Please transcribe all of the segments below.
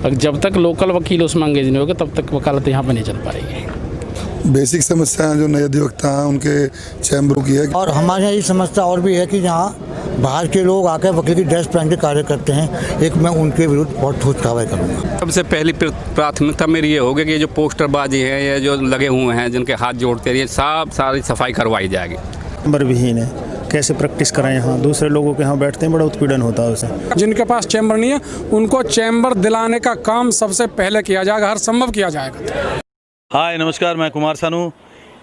जब तक लोकल वकील उसमें अंगेज नहीं होगा तब तक वकालत यहाँ पर नहीं चल पाएगी। बेसिक समस्याएं जो नए अधिवक्ता हैं उनके चैम्बरों की है। और हमारे यहाँ ये समस्या और भी है कि यहाँ बाहर के लोग आकर वकील की ड्रेस पहन के कार्य करते हैं। एक मैं उनके विरुद्ध बहुत ठोस कार्रवाई करूँगा। सबसे पहली प्राथमिकता मेरी ये होगी कि ये जो पोस्टरबाजी है, ये जो लगे हुए हैं जिनके हाथ जोड़ते रहिए, सारी सफाई करवाई जाएगी। चैम्बर विहीन है, कैसे प्रैक्टिस करें? यहाँ दूसरे लोगों के यहाँ बैठते हैं, बड़ा उत्पीड़न होता है उसे। जिनके पास चैम्बर नहीं है उनको चैम्बर दिलाने का काम सबसे पहले किया जाएगा, हर संभव किया जाएगा। हाय नमस्कार, मैं कुमार सानू।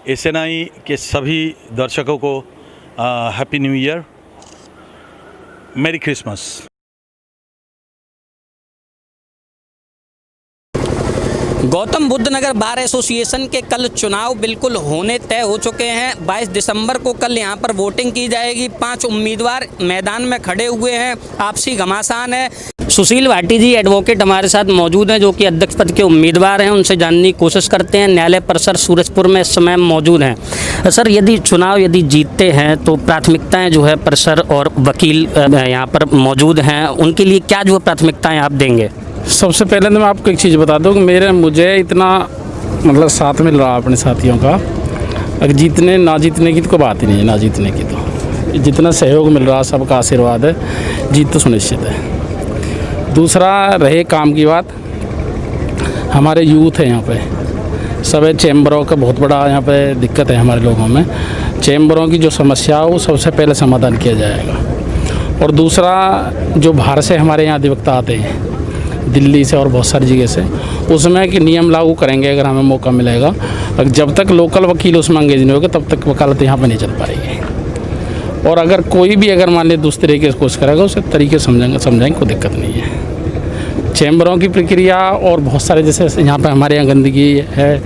एसएनआई के सभी दर्शकों को happy new year, merry Christmas. Gautam Buddha Nagar bar association के कल चुनाव बिल्कुल होने तय हो चुके हैं। 22 दिसंबर को कल यहां पर वोटिंग की जाएगी। 5 उम्मीदवार मैदान में खड़े हुए हैं, आपसी घमासान है। सुशील भाटी जी एडवोकेट हमारे साथ मौजूद हैं, जो कि अध्यक्ष पद के उम्मीदवार हैं। उनसे जानने की कोशिश करते हैं। न्यायालय परिसर सूरजपुर में इस समय मौजूद हैं। सर, यदि जीतते हैं तो प्राथमिकताएं जो है परिसर और वकील यहाँ पर मौजूद हैं, उनके लिए क्या जो प्राथमिकताएँ आप देंगे? सबसे पहले तो मैं आपको एक चीज़ बता दूं कि मुझे इतना साथ मिल रहा अपने साथियों का। अगर जीतने ना जीतने की तो कोई बात ही नहीं है। ना जीतने की तो जितना सहयोग मिल रहा सबका आशीर्वाद है, जीत तो सुनिश्चित है। दूसरा रहे काम की बात, हमारे यूथ है यहाँ पे, सब चैम्बरों का बहुत बड़ा यहाँ पे दिक्कत है हमारे लोगों में। चैम्बरों की जो समस्या हो वो सबसे पहले समाधान किया जाएगा। और दूसरा, जो बाहर से हमारे यहाँ अधिवक्ता आते हैं दिल्ली से और बहुत सारी जगह से, उसमें कि नियम लागू करेंगे अगर हमें मौका मिलेगा। जब तक लोकल वकील उसमें अंगेज नहीं होगा तब तक वकालत यहाँ पर नहीं चल पाएगी। और अगर कोई भी मान लिया दूसरे तरीके से कोशिश करेगा उसे तरीके समझाएंगे कोई दिक्कत नहीं है। चैम्बरों की प्रक्रिया और बहुत सारे, जैसे यहाँ पर हमारे यहाँ गंदगी है,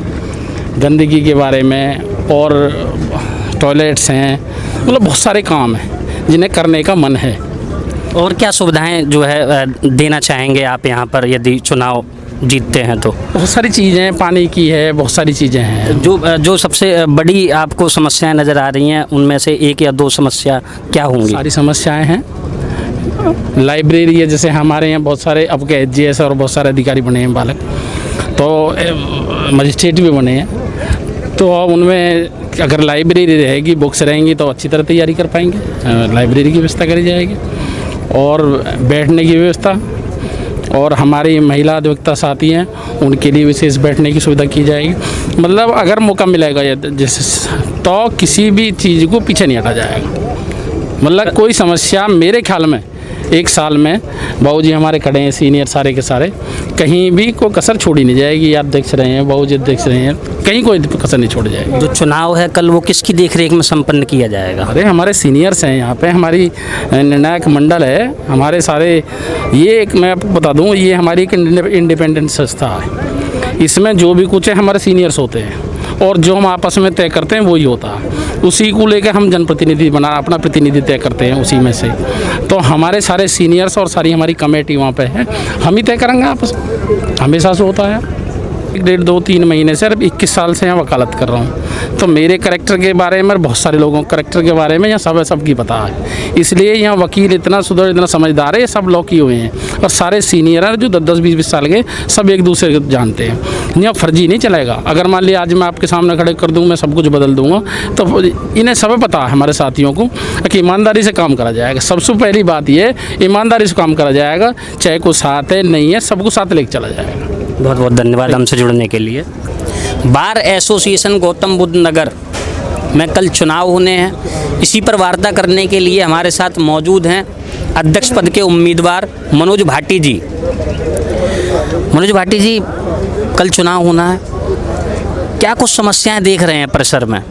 गंदगी के बारे में, और टॉयलेट्स हैं, मतलब बहुत सारे काम हैं जिन्हें करने का मन है। और क्या सुविधाएं जो है देना चाहेंगे आप यहाँ पर यदि चुनाव जीतते हैं तो? बहुत सारी चीज़ें हैं, पानी की है, बहुत सारी चीज़ें हैं। जो सबसे बड़ी आपको समस्याएं नज़र आ रही हैं उनमें से एक या दो समस्या क्या होंगी? सारी समस्याएं हैं। लाइब्रेरी है, जैसे हमारे यहाँ बहुत सारे अब के एचजीएस और बहुत सारे अधिकारी बने हैं बालक, तो मजिस्ट्रेट भी बने हैं। तो उनमें अगर लाइब्रेरी रहेगी, बुक्स रहेंगी तो अच्छी तरह तैयारी कर पाएंगे। लाइब्रेरी की व्यवस्था करी जाएगी और बैठने की व्यवस्था, और हमारी महिला अधिवक्ता साथी हैं उनके लिए विशेष बैठने की सुविधा की जाएगी। मतलब अगर मौका मिलेगा जैसे तो किसी भी चीज़ को पीछे नहीं हटा जाएगा। मतलब कोई समस्या मेरे ख्याल में 1 साल में, बाबूजी हमारे खड़े हैं सीनियर सारे के सारे, कहीं भी कोई कसर छोड़ी नहीं जाएगी। आप देख रहे हैं, बाबूजी देख रहे हैं, कहीं कोई कसर नहीं छोड़ी जाएगी। जो चुनाव है कल वो किसकी देखरेख में संपन्न किया जाएगा? अरे हमारे सीनियर्स हैं यहाँ पे, हमारी निर्णायक मंडल है हमारे सारे। ये एक मैं आपको बता दूँ, ये हमारी एक इंडिपेंडेंट संस्था है। इसमें जो भी कुछ है हमारे सीनियर्स होते हैं, और जो हम आपस में तय करते हैं वही होता है। उसी को लेकर हम जनप्रतिनिधि अपना प्रतिनिधि तय करते हैं उसी में से। तो हमारे सारे सीनियर्स और सारी हमारी कमेटी वहाँ पे है, हम ही तय करेंगे आपस में। हमेशा से होता है। 1.5, 2, 3 महीने से, 21 साल से यहाँ वकालत कर रहा हूँ। तो मेरे करैक्टर के बारे में, बहुत सारे लोगों के करैक्टर के बारे में यहाँ सबकी पता है। इसलिए यहाँ वकील इतना सुधर, इतना समझदार है, सब लोग किए हुए हैं। और सारे सीनियर हैं जो 10, 20 साल के, सब एक दूसरे को जानते हैं। यहाँ फर्जी नहीं चलेगा। अगर मान लिया आज मैं आपके सामने खड़े कर दूँ, मैं सब कुछ बदल दूँगा, तो इन्हें सब पता है हमारे साथियों को कि ईमानदारी से काम करा जाएगा। सबसे पहली बात ये, ईमानदारी से काम करा जाएगा, चाहे कोई साथ है नहीं है, सबको साथ लेकर चला जाएगा। बहुत बहुत धन्यवाद हमसे जुड़ने के लिए। बार एसोसिएशन गौतम बुद्ध नगर में कल चुनाव होने हैं। इसी पर वार्ता करने के लिए हमारे साथ मौजूद हैं अध्यक्ष पद के उम्मीदवार मनोज भाटी जी। मनोज भाटी जी, कल चुनाव होना है, क्या कुछ समस्याएं देख रहे हैं परिसर में?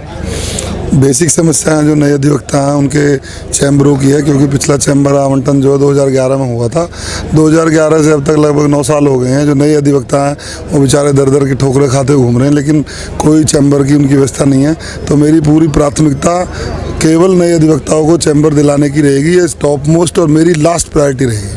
बेसिक समस्याएं जो नए अधिवक्ता हैं उनके चैम्बरों की है, क्योंकि पिछला चैम्बर आवंटन जो है 2011 में हुआ था। 2011 से अब तक लगभग 9 साल हो गए हैं। जो नए अधिवक्ता हैं वो बेचारे दर दर की ठोकरें खाते घूम रहे हैं, लेकिन कोई चैम्बर की उनकी व्यवस्था नहीं है। तो मेरी पूरी प्राथमिकता केवल नए अधिवक्ताओं को चैम्बर दिलाने की रहेगी। ये टॉप मोस्ट और मेरी लास्ट प्रायोरिटी रहेगी।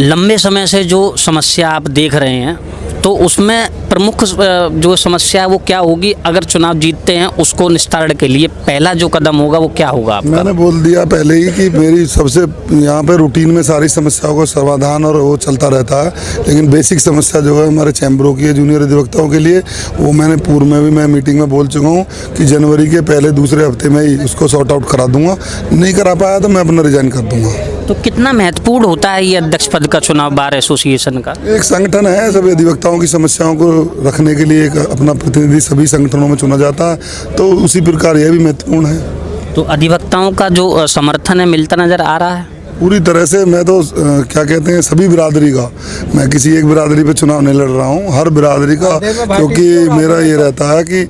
लंबे समय से जो समस्या आप देख रहे हैं, तो उसमें प्रमुख जो समस्या है वो क्या होगी? अगर चुनाव जीतते हैं उसको निस्तारण के लिए पहला जो कदम होगा वो क्या होगा आपका? मैंने बोल दिया पहले ही कि मेरी सबसे यहाँ पे रूटीन में सारी समस्याओं का समाधान और वो चलता रहता है, लेकिन बेसिक समस्या जो है हमारे चैम्बरों की है जूनियर अधिवक्ताओं के लिए, वो मैंने पूर्व में भी मैं मीटिंग में बोल चुका हूँ कि जनवरी के पहले दूसरे हफ्ते में ही उसको सॉर्ट आउट करा दूंगा। नहीं करा पाया तो मैं अपना रिजाइन कर दूंगा। तो कितना महत्वपूर्ण होता है ये अध्यक्ष पद का चुनाव बार एसोसिएशन का? एक संगठन है, सभी अधिवक्ताओं की समस्याओं को रखने के लिए एक अपना प्रतिनिधि सभी संगठनों में चुना जाता है, तो उसी प्रकार यह भी महत्वपूर्ण है। तो अधिवक्ताओं का जो समर्थन है मिलता नज़र आ रहा है पूरी तरह से। मैं तो क्या कहते हैं सभी बिरादरी का, मैं किसी एक बिरादरी पे चुनाव नहीं लड़ रहा हूँ, हर बिरादरी का, क्योंकि मेरा ये रहता है कि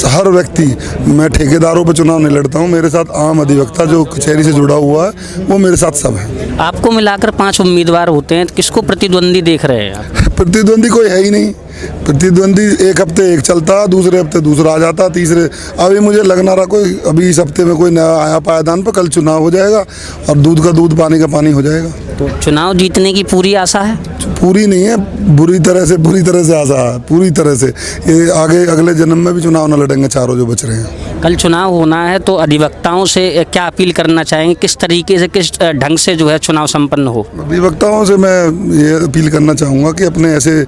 हर व्यक्ति, मैं ठेकेदारों पे चुनाव नहीं लड़ता हूँ, मेरे साथ आम अधिवक्ता जो कचहरी से जुड़ा हुआ है वो मेरे साथ सब है। आपको मिलाकर 5 उम्मीदवार होते हैं, किसको प्रतिद्वंदी देख रहे हैं आप? प्रतिद्वंदी कोई है ही नहीं। प्रतिद्वंदी एक हफ्ते एक चलता, दूसरे हफ्ते दूसरा आ जाता, तीसरे अभी मुझे लगना रहा कोई अभी इस हफ्ते में कोई नया आया पायदान पर, कल चुनाव हो जाएगा और दूध का दूध पानी का पानी हो जाएगा। तो चुनाव जीतने की पूरी आशा है? पूरी नहीं है, बुरी तरह से आशा है, पूरी तरह से। ये आगे अगले जन्म में भी चुनाव न लड़ेंगे चारों जो बच रहे हैं। कल चुनाव होना है तो अधिवक्ताओं से क्या अपील करना चाहेंगे, किस तरीके से किस ढंग से जो है चुनाव संपन्न हो? अधिवक्ताओं से मैं ये अपील करना चाहूँगा कि अपने ऐसे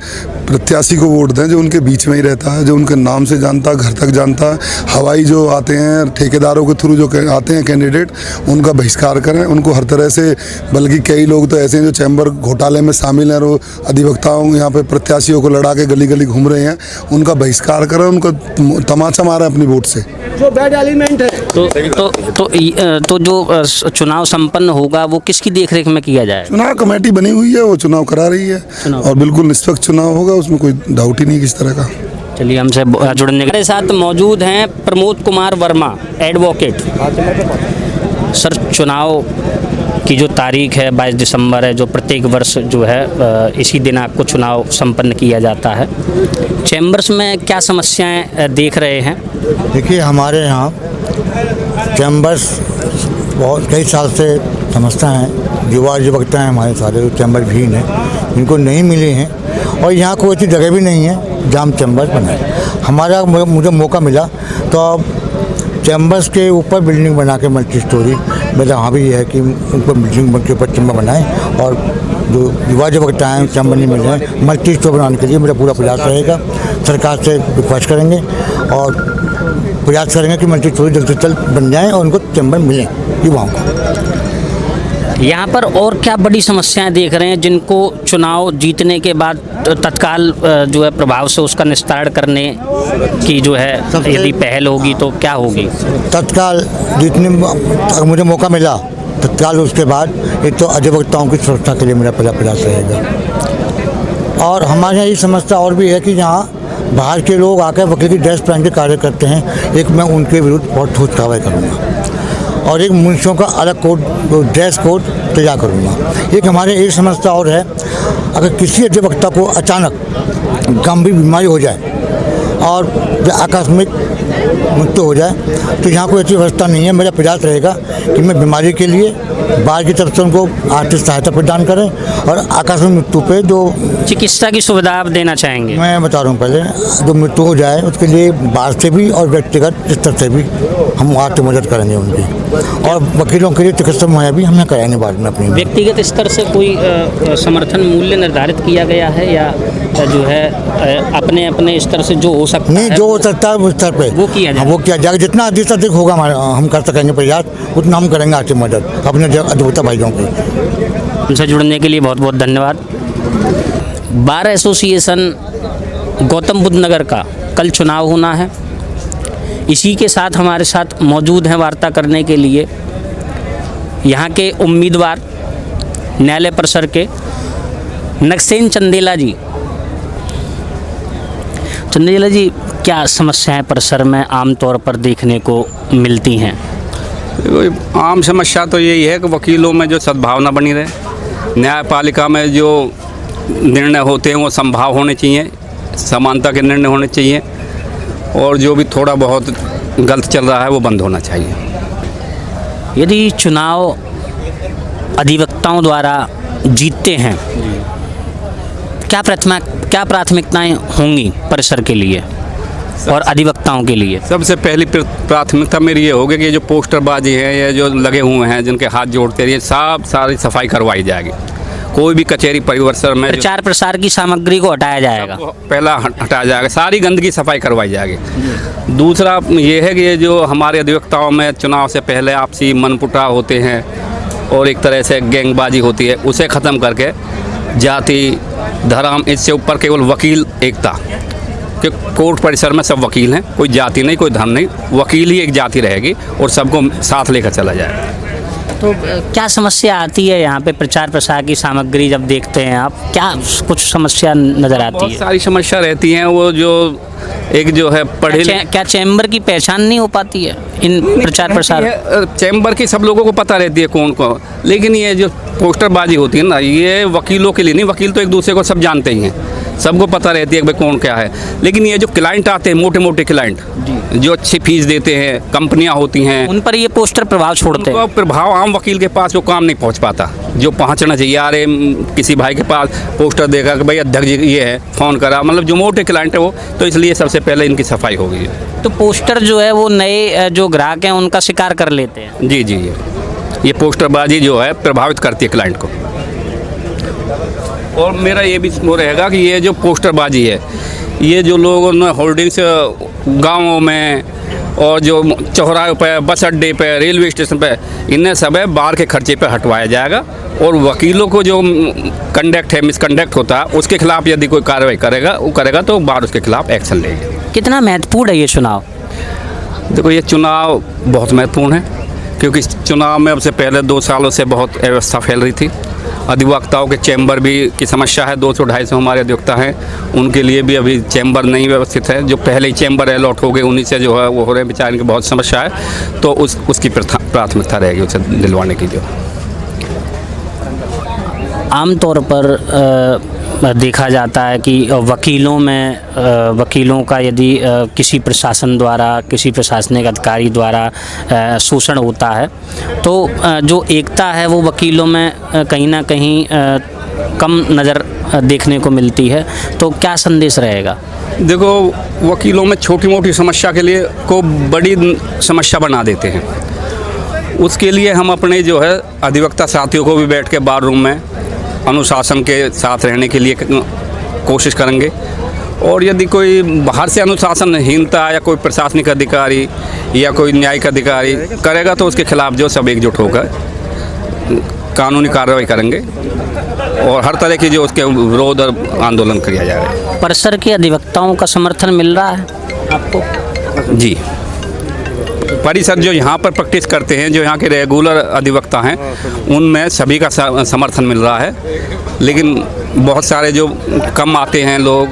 प्रत्याशी को वोट दें जो उनके बीच में ही रहता है, जो उनके नाम से जानता, घर तक जानता है। हवाई जो आते हैं ठेकेदारों के थ्रू जो आते हैं कैंडिडेट, उनका बहिष्कार करें, उनको हर तरह से। बल्कि कई लोग तो ऐसे हैं जो चैम्बर घोटाले में शामिल हैं, वो अधिवक्ताओं यहाँ पे प्रत्याशियों को लड़ा के गली गली घूम रहे हैं, उनका बहिष्कार करें, उनको तमाचा मारें अपनी वोट से। जो बैड एलिमेंट है तो जो चुनाव संपन्न होगा वो किसकी देखरेख में किया जाए? चुनाव कमेटी बनी हुई है, वो चुनाव करा रही है और बिल्कुल निष्पक्ष चुनाव होगा, उसमें कोई डाउट ही नहीं किस तरह का। चलिए, हमसे जुड़ने के साथ मौजूद हैं प्रमोद कुमार वर्मा, एडवोकेट। सर, चुनाव की जो तारीख है 22 दिसंबर है, जो प्रत्येक वर्ष जो है इसी दिन आपको चुनाव संपन्न किया जाता है। चैम्बर्स में क्या समस्याएं देख रहे हैं? देखिए, हमारे यहाँ चैम्बर्स बहुत कई साल से समस्या हैं, युवा अधिवक्ता हैं हमारे सारे जो चैम्बर भी हैं, इनको नहीं मिले हैं और यहाँ कोई ऐसी जगह भी नहीं है जहाँ चैम्बर बनाए। हमारा मुझे मौका मिला तो अब चैम्बर्स के ऊपर बिल्डिंग बना के मल्टी स्टोरी, मेरा वहाँ भी ये है कि ऊपर बिल्डिंग के ऊपर चैम्बर बनाएं और जो युवा अधिवक्ता हैं चैम्बर नहीं मिल रहे हैं, मल्टी स्टोर बनाने के लिए मेरा पूरा प्रयास रहेगा। सरकार से रिक्वेस्ट करेंगे और प्रयास करेंगे कि मल्टी स्टोरी जल्द से जल्द बन जाएँ और उनको चैम्बर मिलें युवाओं को। यहाँ पर और क्या बड़ी समस्याएं देख रहे हैं जिनको चुनाव जीतने के बाद तत्काल जो है प्रभाव से उसका निस्तारण करने की जो है यदि पहल होगी तो क्या होगी? तत्काल जीतने अगर मुझे मौका मिला तत्काल उसके बाद एक तो अधिवक्ताओं की सुरक्षा के लिए मेरा पहला प्रयास रहेगा। और हमारे यहाँ ये समस्या और भी है कि यहाँ बाहर के लोग आकर वकील की ड्रेस पहन के कार्य करते हैं, एक मैं उनके विरुद्ध बहुत ठोस कार्रवाई करूँगा और एक मुंशियों का अलग कोड ड्रेस कोड तैयार करूँगा। एक हमारे एक समस्या और है, अगर किसी अधिवक्ता को अचानक गंभीर बीमारी हो जाए और आकस्मिक मृत्यु हो जाए तो यहाँ कोई ऐसी व्यवस्था नहीं है। मेरा प्रयास रहेगा कि मैं बीमारी के लिए बाहर की तरफ से उनको आर्थिक सहायता प्रदान करें और आकस्मिक मृत्यु पे जो चिकित्सा की सुविधा आप देना चाहेंगे? मैं बता रहा हूँ, पहले जो मृत्यु हो जाए उसके लिए बाहर से भी और व्यक्तिगत स्तर से भी हम आर्थिक मदद करेंगे उनकी, और वकीलों के लिए चिकित्सा मुहैया भी हमें कराएंगे बाद में। अपनी व्यक्तिगत स्तर से कोई समर्थन मूल्य निर्धारित किया गया है या जो है अपने अपने स्तर से जो हो सकता नहीं, है जो हो सकता है उस स्तर पे वो किया जाए? वो किया जाएगा, जितना अधिक होगा हम कर सकेंगे प्रयास, उतना हम करेंगे आर्थिक मदद अपने अधिवक्ता भाइयों की। उनसे जुड़ने के लिए बहुत बहुत धन्यवाद। बार एसोसिएशन गौतम बुद्ध नगर का कल चुनाव होना है। इसी के साथ हमारे साथ मौजूद हैं वार्ता करने के लिए यहाँ के उम्मीदवार न्यायालय परिसर के नक्सेन चंदेला जी। चंदेला जी, क्या समस्याएं परिसर में आमतौर पर देखने को मिलती हैं? आम समस्या तो यही है कि वकीलों में जो सद्भावना बनी रहे, न्यायपालिका में जो निर्णय होते हैं वो संभाव होने चाहिए, समानता के निर्णय होने चाहिए और जो भी थोड़ा बहुत गलत चल रहा है वो बंद होना चाहिए। यदि चुनाव अधिवक्ताओं द्वारा जीतते हैं क्या प्राथमिकताएं होंगी परिसर के लिए और अधिवक्ताओं के लिए? सबसे पहली प्राथमिकता मेरी ये होगी कि ये जो पोस्टरबाजी है, ये जो लगे हुए हैं जिनके हाथ जोड़ते हैं, ये सारी सफाई करवाई जाएगी। कोई भी कचहरी परिसर में प्रचार प्रसार की सामग्री को हटाया जाएगा, पहला हटाया जाएगा, सारी गंदगी सफाई करवाई जाएगी। दूसरा ये है कि ये जो हमारे अधिवक्ताओं में चुनाव से पहले आपसी मनमुटाव होते हैं और एक तरह से गैंगबाजी होती है, उसे ख़त्म करके जाति धर्म इससे ऊपर केवल वकील एकता कि कोर्ट परिसर में सब वकील हैं, कोई जाति नहीं, कोई धर्म नहीं, वकील ही एक जाति रहेगी और सबको साथ लेकर चला जाएगा। तो क्या समस्या आती है यहाँ पे प्रचार प्रसार की सामग्री जब देखते हैं आप, क्या कुछ समस्या नज़र आती बहुत है? सारी समस्या रहती हैं। वो जो एक जो है क्या चैम्बर की पहचान नहीं हो पाती है इन प्रचार प्रसार? चैम्बर की सब लोगों को पता रहती है कौन को, लेकिन ये जो पोस्टरबाजी होती है ना, ये वकीलों के लिए नहीं, वकील तो एक दूसरे को सब जानते ही हैं, सबको पता रहती है कि भाई कौन क्या है। लेकिन ये जो क्लाइंट आते हैं, मोटे मोटे क्लाइंट जो अच्छी फीस देते हैं, कंपनियां होती हैं, उन पर ये पोस्टर प्रभाव छोड़ते हैं। प्रभाव आम वकील के पास वो काम नहीं पहुंच पाता जो पहुंचना चाहिए। अरे किसी भाई के पास पोस्टर देगा कि भाई अध्यक्ष जी ये है, फ़ोन करा, मतलब जो मोटे क्लाइंट है वो, तो इसलिए सबसे पहले इनकी सफाई हो गई है। तो पोस्टर जो है वो नए जो ग्राहक हैं उनका शिकार कर लेते हैं। जी जी, ये पोस्टरबाजी जो है प्रभावित करती है क्लाइंट को। और मेरा ये भी वो रहेगा कि ये जो पोस्टरबाजी है, ये जो लोग होर्डिंग्स गाँवों में और जो चौराहे पे, बस अड्डे पे, रेलवे स्टेशन पे, इन्हें सब है बाहर के खर्चे पे हटवाया जाएगा। और वकीलों को जो कंडक्ट है, मिसकंडक्ट होता है, उसके खिलाफ यदि कोई कार्रवाई करेगा तो बाहर उसके खिलाफ एक्शन लेगी। कितना महत्वपूर्ण है ये चुनाव? देखो, ये चुनाव बहुत महत्वपूर्ण है क्योंकि चुनाव में अब से पहले 2 सालों से बहुत अव्यवस्था फैल रही थी। अधिवक्ताओं के चैम्बर भी की समस्या है, 200-250 हमारे अधिवक्ता हैं, उनके लिए भी अभी चैम्बर नहीं व्यवस्थित है। जो पहले ही चैम्बर अलॉट हो गए, उन्हीं से जो है वो हो रहे हैं, बेचारे की बहुत समस्या है, तो उसकी प्राथमिकता रहेगी उसे दिलवाने की। जो आमतौर पर देखा जाता है कि वकीलों का यदि किसी प्रशासन द्वारा, किसी प्रशासनिक अधिकारी द्वारा शोषण होता है तो जो एकता है वो वकीलों में कहीं ना कहीं कम नज़र देखने को मिलती है। तो क्या संदेश रहेगा? देखो, वकीलों में छोटी मोटी समस्या के लिए को बड़ी समस्या बना देते हैं। उसके लिए हम अपने जो है अधिवक्ता साथियों को भी बैठ के बार रूम में अनुशासन के साथ रहने के लिए कोशिश करेंगे। और यदि कोई बाहर से अनुशासनहीनता या कोई प्रशासनिक अधिकारी या कोई न्यायिक अधिकारी करेगा तो उसके खिलाफ जो सब एकजुट होकर कानूनी कार्रवाई करेंगे और हर तरह की जो उसके विरोध और आंदोलन किया जाएगा। परिसर के अधिवक्ताओं का समर्थन मिल रहा है आपको? जी, परिसर जो यहाँ पर प्रैक्टिस करते हैं, जो यहाँ के रेगुलर अधिवक्ता हैं, उनमें सभी का समर्थन मिल रहा है। लेकिन बहुत सारे जो कम आते हैं लोग,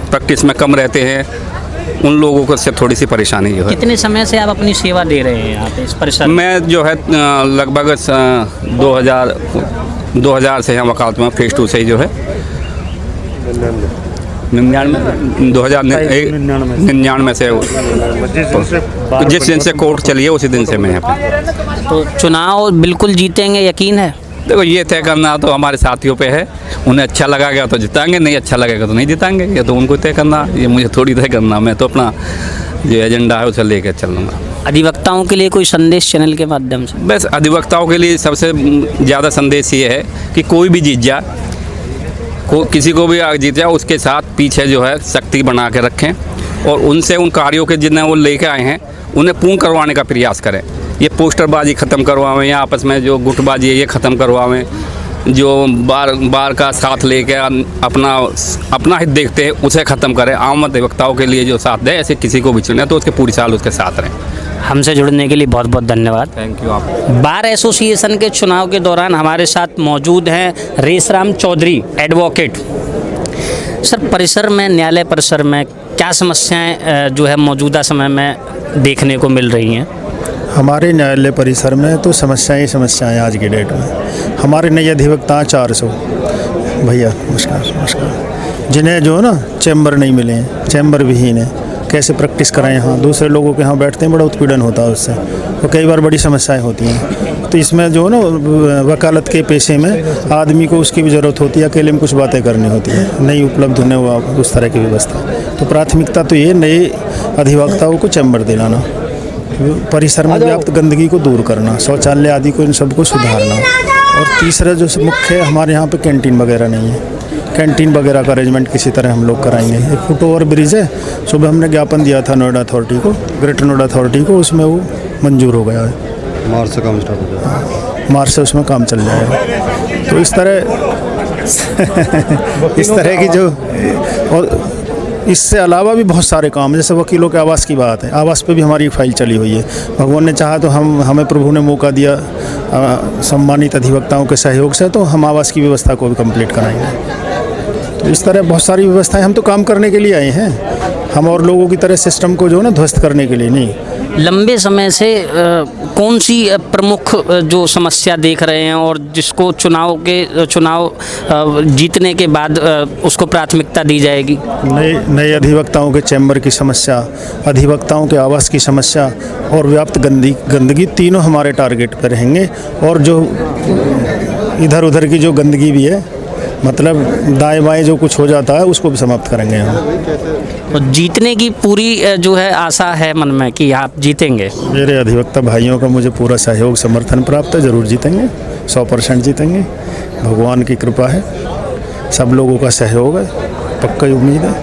प्रैक्टिस में कम रहते हैं, उन लोगों को से थोड़ी सी परेशानी जो है। कितने समय से आप अपनी सेवा दे रहे हैं यहाँ पे इस परिसर में? मैं जो है लगभग 2000 से यहाँ वकालत में फेज़ 2 से ही जो है 2099 से जिस दिन से कोर्ट चली है उसी दिन से मैं यहाँ पे। तो चुनाव बिल्कुल जीतेंगे, यकीन है? देखो, ये तय करना तो हमारे साथियों पे है, उन्हें अच्छा लगेगा तो जिताएंगे, नहीं अच्छा लगेगा तो नहीं जिताएंगे। ये तो उनको तय करना, ये मुझे थोड़ी तय करना। मैं तो अपना जो एजेंडा है उसे लेकर चल लूँगा। अधिवक्ताओं के लिए कोई संदेश चैनल के माध्यम से? बस अधिवक्ताओं के लिए सबसे ज़्यादा संदेश ये है कि कोई भी जीत जाए, किसी को भी आगे जीत जाए, उसके साथ पीछे जो है सख्ती बना के रखें और उनसे उन कार्यों के जिन्हें वो लेके आए हैं उन्हें पूर्ण करवाने का प्रयास करें। ये पोस्टरबाजी ख़त्म करवावें या आपस में जो गुटबाजी है ये ख़त्म करवावें। जो बार का साथ लेके अपना हित देखते हैं उसे ख़त्म करें। आम अधिवक्ताओं के लिए जो साथ दे, ऐसे किसी को भी चुने तो उसके पूरी साल उसके साथ रहें। हमसे जुड़ने के लिए बहुत बहुत धन्यवाद। Thank you. आप बार एसोसिएशन के चुनाव के दौरान हमारे साथ मौजूद हैं रेसराम चौधरी, एडवोकेट। सर, परिसर में, न्यायालय परिसर में क्या समस्याएं जो है मौजूदा समय में देखने को मिल रही हैं? हमारे न्यायालय परिसर में तो समस्याएं आज की डेट में। हमारे नए अधिवक्ता 400 भैया, नमस्कार, जिन्हें जो है ना चैम्बर नहीं मिले हैं, चैम्बर विहीन है, कैसे प्रैक्टिस कराएं। यहाँ दूसरे लोगों के यहाँ बैठते हैं, बड़ा उत्पीड़न होता है उससे, तो कई बार बड़ी समस्याएं होती हैं। तो इसमें जो है ना वकालत के पेशे में आदमी को उसकी भी ज़रूरत होती है, अकेले में कुछ बातें करनी होती है, नहीं उपलब्ध होने हुआ उस तरह की व्यवस्था। तो प्राथमिकता तो ये नए अधिवक्ताओं को चैम्बर दिलाना, परिसर में व्याप्त गंदगी को दूर करना, शौचालय आदि को इन सबको सुधारना। और तीसरा जो मुख्य है, हमारे यहाँ पे कैंटीन वगैरह नहीं है, कैंटीन वगैरह का अरेंजमेंट किसी तरह हम लोग कराएंगे। एक फुट ओवर ब्रिज है, सुबह हमने ज्ञापन दिया था नोएडा अथॉरिटी को, ग्रेटर नोएडा अथॉरिटी को, उसमें वो मंजूर हो गया है। मार्च से काम स्टार्ट हो जाएगा, मार्च से उसमें काम चल जाएगा। तो इस तरह की जो, और इससे अलावा भी बहुत सारे काम, जैसे वकीलों के आवास की बात है, आवास पे भी हमारी फाइल चली हुई है। भगवान ने चाहा तो हमें प्रभु ने मौका दिया सम्मानित अधिवक्ताओं के सहयोग से, तो हम आवास की व्यवस्था को भी कंप्लीट कराएंगे। तो इस तरह बहुत सारी व्यवस्थाएं, हम तो काम करने के लिए आए हैं, हम और लोगों की तरह सिस्टम को जो है ना ध्वस्त करने के लिए नहीं। लंबे समय से कौन सी प्रमुख जो समस्या देख रहे हैं और जिसको चुनाव जीतने के बाद उसको प्राथमिकता दी जाएगी? नए अधिवक्ताओं के चैम्बर की समस्या, अधिवक्ताओं के आवास की समस्या और व्याप्त गंदगी तीनों हमारे टारगेट पर रहेंगे। और जो इधर उधर की जो गंदगी भी है, मतलब दाएं बाएं जो कुछ हो जाता है, उसको भी समाप्त करेंगे हम। तो जीतने की पूरी जो है आशा है मन में कि आप जीतेंगे? मेरे अधिवक्ता भाइयों का मुझे पूरा सहयोग समर्थन प्राप्त है, ज़रूर जीतेंगे, 100% जीतेंगे, भगवान की कृपा है, सब लोगों का सहयोग है, पक्का उम्मीद है।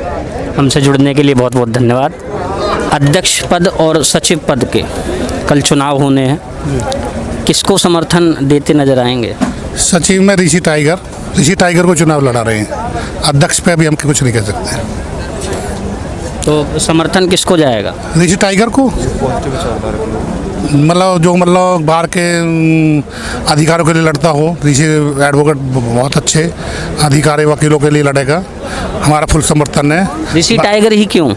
हमसे जुड़ने के लिए बहुत बहुत धन्यवाद। अध्यक्ष पद और सचिव पद के कल चुनाव होने हैं, किसको समर्थन देते नजर आएंगे? सचिव में ऋषि टाइगर को चुनाव लड़ा रहे हैं, अध्यक्ष पे अभी हम कुछ नहीं कह सकते। तो समर्थन किसको जाएगा? ऋषि टाइगर को, मतलब बाहर के अधिकारों के लिए लड़ता हो। ऋषि एडवोकेट बहुत अच्छे अधिकारी वकीलों के लिए लड़ेगा, हमारा फुल समर्थन है। ऋषि टाइगर ही क्यों?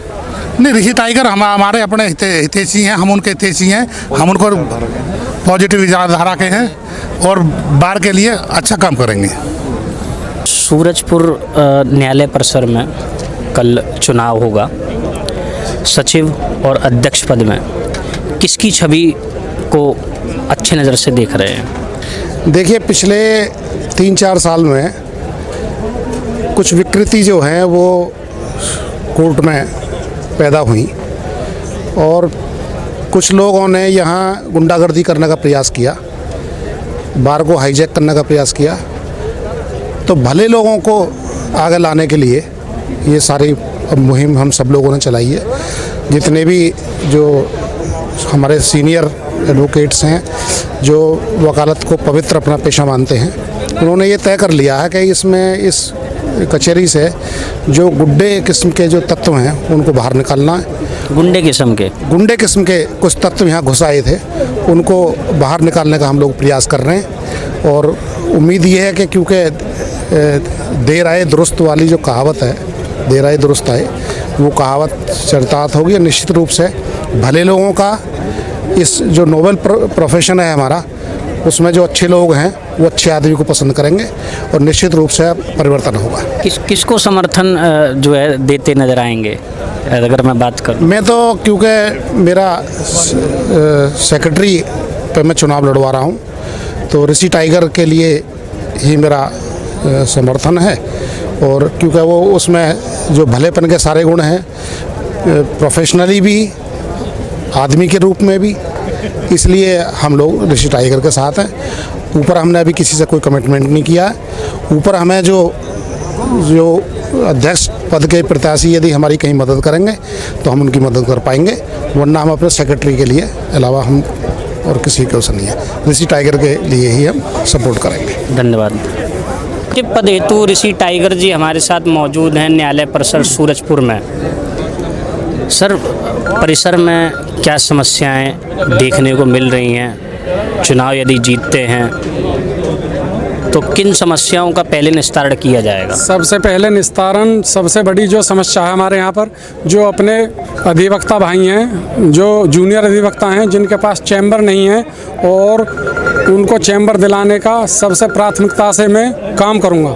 नहीं, ऋषि टाइगर हमारे अपने हितैषी हैं, हम उनके हितैषी हैं, हम उनको पॉजिटिव विचारधारा के हैं और बार के लिए अच्छा काम करेंगे। सूरजपुर न्यायालय परिसर में कल चुनाव होगा, सचिव और अध्यक्ष पद में किसकी छवि को अच्छे नज़र से देख रहे हैं? देखिए, पिछले 3-4 साल में कुछ विकृति जो है वो कोर्ट में पैदा हुई और कुछ लोगों ने यहाँ गुंडागर्दी करने का प्रयास किया, बार को हाईजैक करने का प्रयास किया। तो भले लोगों को आगे लाने के लिए ये सारी मुहिम हम सब लोगों ने चलाई है। जितने भी जो हमारे सीनियर एडवोकेट्स हैं जो वकालत को पवित्र अपना पेशा मानते हैं, उन्होंने ये तय कर लिया है कि इसमें इस कचहरी से जो गुंडे किस्म के जो तत्व हैं उनको बाहर निकालना है। गुंडे किस्म के कुछ तत्व यहाँ घुस आए थे, उनको बाहर निकालने का हम लोग प्रयास कर रहे हैं। और उम्मीद ये है कि क्योंकि देर आए दुरुस्त वाली जो कहावत है, देर आए दुरुस्त आए, वो कहावत चरितार्थ होगी। निश्चित रूप से भले लोगों का इस जो नोबल प्रोफेशन है हमारा, उसमें जो अच्छे लोग हैं वो अच्छे आदमी को पसंद करेंगे और निश्चित रूप से परिवर्तन होगा। किसको समर्थन जो है देते नजर आएंगे अगर मैं बात करूं? मैं तो, क्योंकि मेरा सेक्रेटरी पे मैं चुनाव लड़वा रहा हूं, तो ऋषि टाइगर के लिए ही मेरा समर्थन है। और क्योंकि वो उसमें जो भलेपन के सारे गुण हैं, प्रोफेशनली भी, आदमी के रूप में भी, इसलिए हम लोग ऋषि टाइगर के साथ हैं। ऊपर हमने अभी किसी से कोई कमिटमेंट नहीं किया है। ऊपर हमें जो अध्यक्ष पद के प्रत्याशी यदि हमारी कहीं मदद करेंगे तो हम उनकी मदद कर पाएंगे, वरना हम अपने सेक्रेटरी के लिए अलावा हम और किसी के उसे नहीं है, ऋषि टाइगर के लिए ही हम सपोर्ट करेंगे। धन्यवाद। पद हेतु ऋषि टाइगर जी हमारे साथ मौजूद हैं न्यायालय परिसर सूरजपुर में। सर, परिसर में क्या समस्याएं देखने को मिल रही हैं? चुनाव यदि जीतते हैं तो किन समस्याओं का पहले निस्तारण किया जाएगा? सबसे पहले निस्तारण, सबसे बड़ी जो समस्या है हमारे यहाँ पर, जो अपने अधिवक्ता भाई हैं, जो जूनियर अधिवक्ता हैं, जिनके पास चैम्बर नहीं है और उनको चैम्बर दिलाने का सबसे प्राथमिकता से मैं काम करूंगा।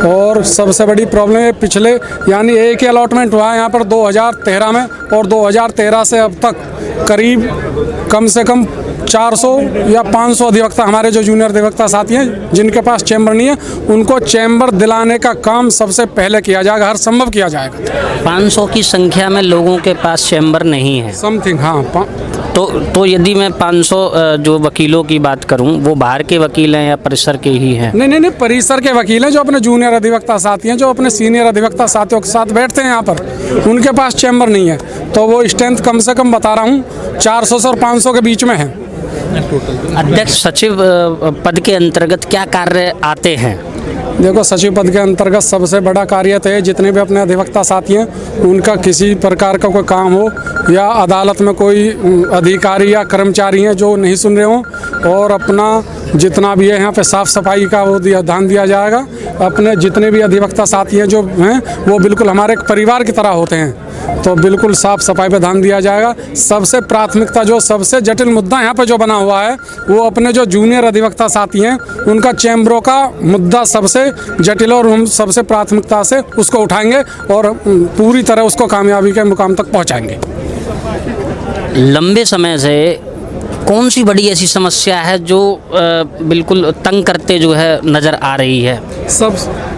और सबसे बड़ी प्रॉब्लम है पिछले यानी एक ही अलॉटमेंट हुआ है यहाँ पर 2013 में, और 2013 से अब तक करीब कम से कम 400 या 500 अधिवक्ता हमारे जो जूनियर अधिवक्ता साथी हैं जिनके पास चैम्बर नहीं है, उनको चैम्बर दिलाने का काम सबसे पहले किया जाएगा, हर संभव किया जाएगा। 500 की संख्या में लोगों के पास चैम्बर नहीं है समथिंग, हाँ। तो यदि मैं 500 जो वकीलों की बात करूं, वो बाहर के वकील हैं या परिसर के ही हैं? नहीं, परिसर के वकील हैं जो अपने जूनियर अधिवक्ता साथी हैं, जो अपने सीनियर अधिवक्ता साथियों के साथ बैठते हैं यहाँ पर, उनके पास चैम्बर नहीं है। तो वो स्ट्रेंथ कम से कम बता रहा हूँ 400 से और 500 के बीच में है। अध्यक्ष सचिव पद के अंतर्गत क्या कार्य आते हैं? देखो, सचिव पद के अंतर्गत सबसे बड़ा कार्य तो है जितने भी अपने अधिवक्ता साथी हैं उनका किसी प्रकार का कोई काम हो या अदालत में कोई अधिकारी या कर्मचारी हैं जो नहीं सुन रहे हों, और अपना जितना भी है यहाँ पे साफ़ सफाई का वो ध्यान दिया जाएगा। अपने जितने भी अधिवक्ता साथी हैं जो हैं वो बिल्कुल हमारे एक परिवार की तरह होते हैं, तो बिल्कुल साफ़ सफाई पे ध्यान दिया जाएगा। सबसे प्राथमिकता जो सबसे जटिल मुद्दा यहाँ पे जो बना हुआ है वो अपने जो जूनियर अधिवक्ता साथी हैं उनका चैम्बरों का मुद्दा सबसे जटिल, और हम सबसे प्राथमिकता से उसको उठाएंगे और पूरी तरह उसको कामयाबी के मुकाम तक पहुँचाएंगे। लंबे समय से कौन सी बड़ी ऐसी समस्या है जो बिल्कुल तंग करते जो है नज़र आ रही है?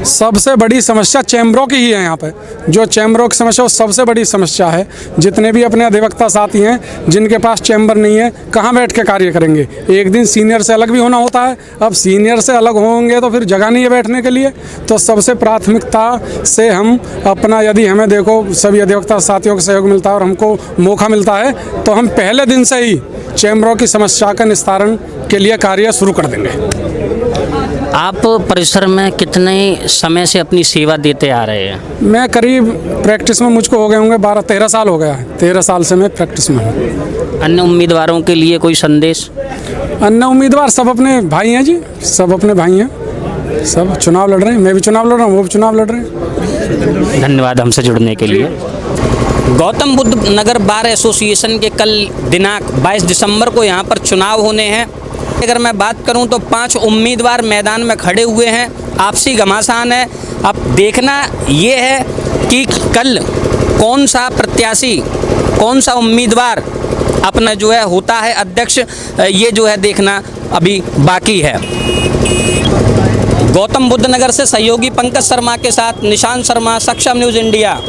सबसे बड़ी समस्या चैम्बरों की ही है। यहाँ पे जो चैम्बरों की समस्या वो सबसे बड़ी समस्या है। जितने भी अपने अधिवक्ता साथी हैं जिनके पास चैम्बर नहीं है, कहाँ बैठ के कार्य करेंगे? एक दिन सीनियर से अलग भी होना होता है, अब सीनियर से अलग होंगे तो फिर जगह नहीं है बैठने के लिए। तो सबसे प्राथमिकता से हम अपना, यदि हमें देखो सभी अधिवक्ता साथियों का सहयोग मिलता है और हमको मौका मिलता है, तो हम पहले दिन से ही चैम्बरों की समस्या का निस्तारण के लिए कार्य शुरू कर देंगे। आप परिसर में कितने समय से अपनी सेवा देते आ रहे हैं? मैं करीब प्रैक्टिस में मुझको हो गए होंगे 12-13 साल हो गया है। 13 साल से मैं प्रैक्टिस में हूँ। अन्य उम्मीदवारों के लिए कोई संदेश? अन्य उम्मीदवार सब अपने भाई हैं जी, सब अपने भाई हैं, सब चुनाव लड़ रहे हैं। मैं भी चुनाव लड़ रहा हूँ, वो भी चुनाव लड़ रहे हैं। धन्यवाद हमसे जुड़ने के लिए। गौतम बुद्ध नगर बार एसोसिएशन के कल दिनांक 22 दिसंबर को यहाँ पर चुनाव होने हैं। अगर मैं बात करूं तो 5 उम्मीदवार मैदान में खड़े हुए हैं, आपसी घमासान है। अब देखना ये है कि कल कौन सा प्रत्याशी, कौन सा उम्मीदवार अपना जो है होता है अध्यक्ष, ये जो है देखना अभी बाकी है। गौतम बुद्ध नगर से सहयोगी पंकज शर्मा के साथ निशांत शर्मा, सक्षम न्यूज़ इंडिया।